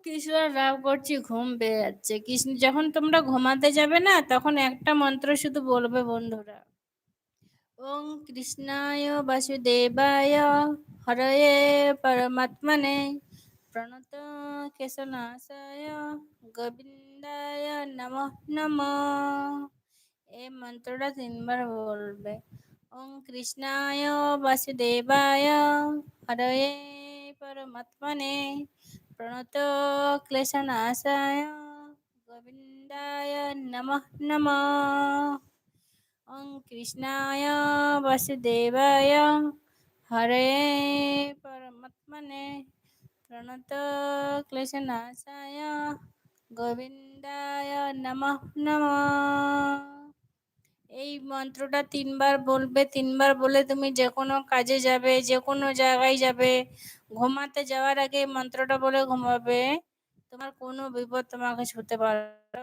কৃষ্ণ রাগ করছি, ঘুম পেয়ে যাচ্ছে। কৃষ্ণ যখন তোমরা ঘুমাতে যাবে না, তখন একটা মন্ত্র শুধু বলবে বন্ধুরা। ওং কৃষ্ণায় বাসুদেবায় হরয়ে পরমাত্মনে প্রণত কেশনাশায় গোবিন্দায় নমঃ নমঃ। এই মন্ত্রটা 3 বার বলবে। ওং কৃষ্ণায় বাসুদেবায় হরয়ে পরমাত্মনে প্রণত ক্লেশনাশায় গোবিন্দায় নমঃ নমঃ। ওং কৃষ্ণায় বাসুদেবায় হরে পরমাত্মনে প্রণত ক্লেশনাশায় গোবিন্দায় নমঃ নমঃ। এই মন্ত্রটা 3 বার বলবে। 3 বার বলে তুমি যে কোনো কাজে যাবে, যে কোনো জায়গায় যাবে, ঘুমাতে যাওয়ার আগে এই মন্ত্রটা বলে ঘুমাবে। তোমার কোনো বিপদ তোমাকে ছুঁতে পারবে